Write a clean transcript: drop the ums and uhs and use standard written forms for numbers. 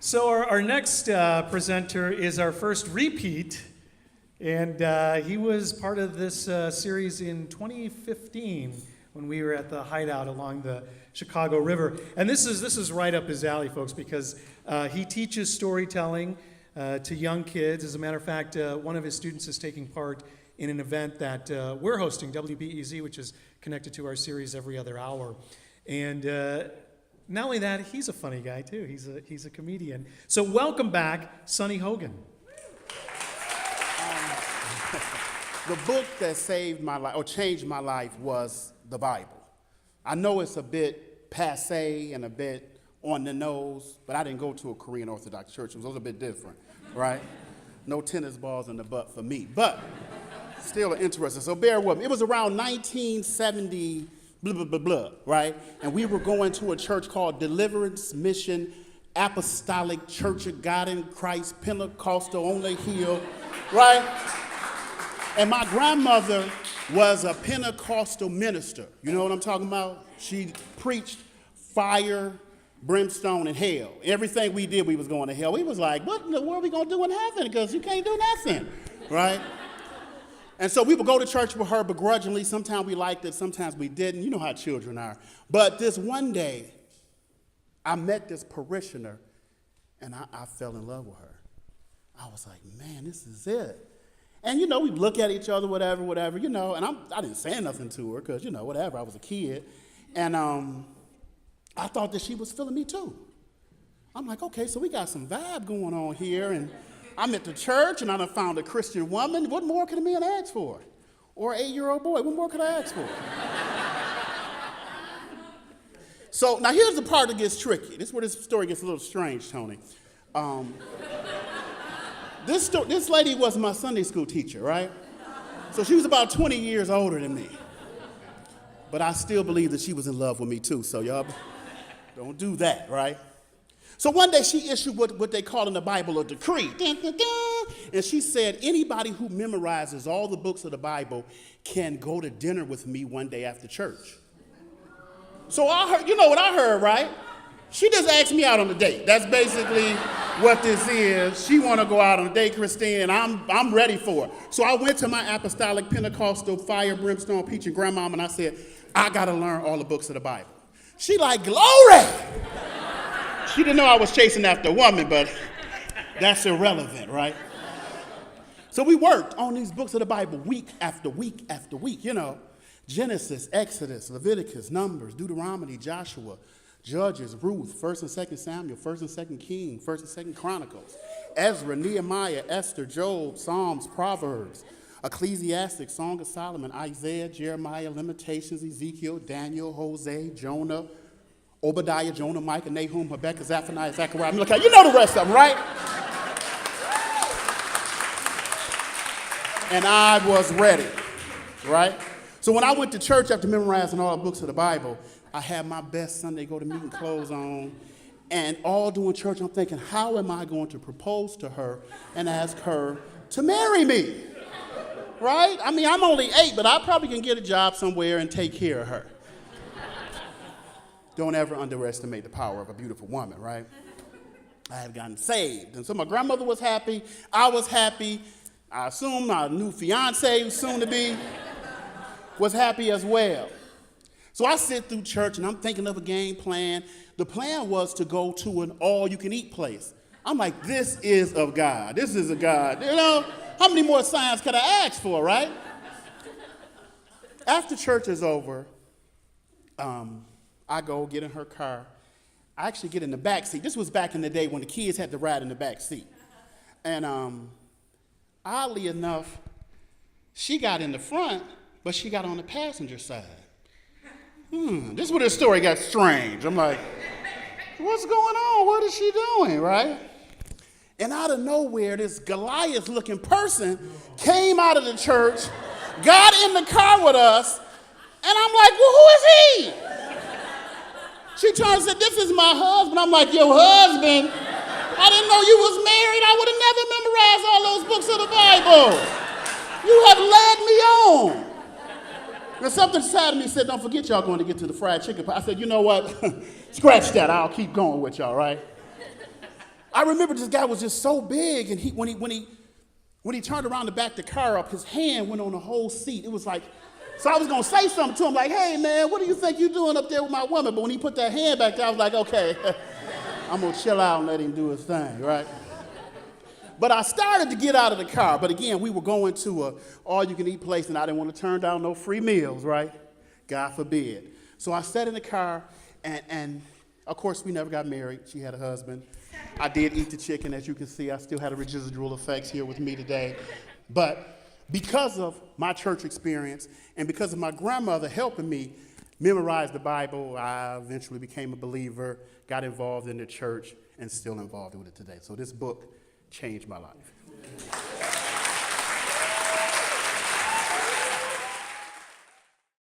So our next presenter is our first repeat, and he was part of this series in 2015 when we were at the Hideout along the Chicago River. And this is right up his alley, folks, because he teaches storytelling to young kids. As a matter of fact, one of his students is taking part in an event that we're hosting, WBEZ, which is connected to our series every other hour. And not only that, he's a funny guy too. He's a comedian. So welcome back, Sonny Hogan. The book that saved my life or changed my life was the Bible. I know it's a bit passé and a bit on the nose, but I didn't go to a Korean Orthodox church. It was a little bit different, right? No tennis balls in the butt for me, but still interesting. So bear with me. It was around 1970. Blah, blah, blah, blah, right? And we were going to a church called Deliverance Mission Apostolic Church of God in Christ, Pentecostal on the hill, right? And my grandmother was a Pentecostal minister. You know what I'm talking about? She preached fire, brimstone, and hell. Everything we did, we was going to hell. We was like, what in the world are we going to do in heaven? Because you can't do nothing, right? And so we would go to church with her begrudgingly. Sometimes we liked it, sometimes we didn't. You know how children are. But this one day, I met this parishioner, and I fell in love with her. I was like, man, this is it. And, you know, we look at each other, whatever, you know. And I didn't say nothing to her because, you know, whatever, I was a kid. And I thought that she was feeling me too. I'm like, okay, so we got some vibe going on here. And I'm at the church, and I done found a Christian woman. What more could a man ask for? Or an 8-year-old boy, what more could I ask for? So now here's the part that gets tricky. This is where this story gets a little strange, Tony. This lady was my Sunday school teacher, right? So she was about 20 years older than me. But I still believe that she was in love with me too, so y'all don't do that, right? So one day she issued what they call in the Bible a decree. Dun, dun, dun. And she said, anybody who memorizes all the books of the Bible can go to dinner with me one day after church. So I heard, you know what I heard, right? She just asked me out on a date. That's basically what this is. She want to go out on a date, Christine, and I'm ready for it. So I went to my apostolic Pentecostal fire, brimstone, peach, and grandmama, and I said, I got to learn all the books of the Bible. She like, glory! She didn't know I was chasing after a woman, but that's irrelevant, right? So we worked on these books of the Bible week after week after week, you know. Genesis, Exodus, Leviticus, Numbers, Deuteronomy, Joshua, Judges, Ruth, 1st and 2nd Samuel, 1st and 2nd Kings, 1st and 2nd Chronicles, Ezra, Nehemiah, Esther, Job, Psalms, Proverbs, Ecclesiastes, Song of Solomon, Isaiah, Jeremiah, Lamentations, Ezekiel, Daniel, Hosea, Jonah, Obadiah, Jonah, Micah, Nahum, Habakkuk, Zephaniah, Zechariah. Look, you know the rest of them, right? And I was ready, right? So when I went to church after memorizing all the books of the Bible, I had my best Sunday go-to-meeting clothes on. And all during church, I'm thinking, how am I going to propose to her and ask her to marry me? Right? I mean, I'm only 8, but I probably can get a job somewhere and take care of her. Don't ever underestimate the power of a beautiful woman, right? I had gotten saved. And so my grandmother was happy. I was happy. I assume my new fiance, soon to be, was happy as well. So I sit through church, and I'm thinking of a game plan. The plan was to go to an all-you-can-eat place. I'm like, this is of God. This is of God. You know, how many more signs could I ask for, right? After church is over, I go get in her car. I actually get in the back seat. This was back in the day when the kids had to ride in the back seat. And oddly enough, she got in the front, but she got on the passenger side. This is where this story got strange. I'm like, what's going on? What is she doing, right? And out of nowhere, this Goliath-looking person came out of the church, got in the car with us, and I'm like, well, who is he? She turned and said, this is my husband. I'm like, your husband? I didn't know you was married. I would have never memorized all those books of the Bible. You have led me on. And something inside of me said, don't forget y'all going to get to the fried chicken pie. I said, you know what? Scratch that. I'll keep going with y'all, right? I remember this guy was just so big, and when he turned around to back the car up, his hand went on the whole seat. It was like, so I was gonna say something to him like, hey man, what do you think you're doing up there with my woman? But when he put that hand back there, I was like, okay, I'm gonna chill out and let him do his thing, right? But I started to get out of the car, but again, we were going to a all-you-can-eat place, and I didn't want to turn down no free meals, right? God forbid. So I sat in the car, and of course, we never got married. She had a husband. I did eat the chicken, as you can see. I still had a residual effects here with me today. But because of my church experience and because of my grandmother helping me memorize the Bible, I eventually became a believer, got involved in the church, and still involved with it today. So this book changed my life.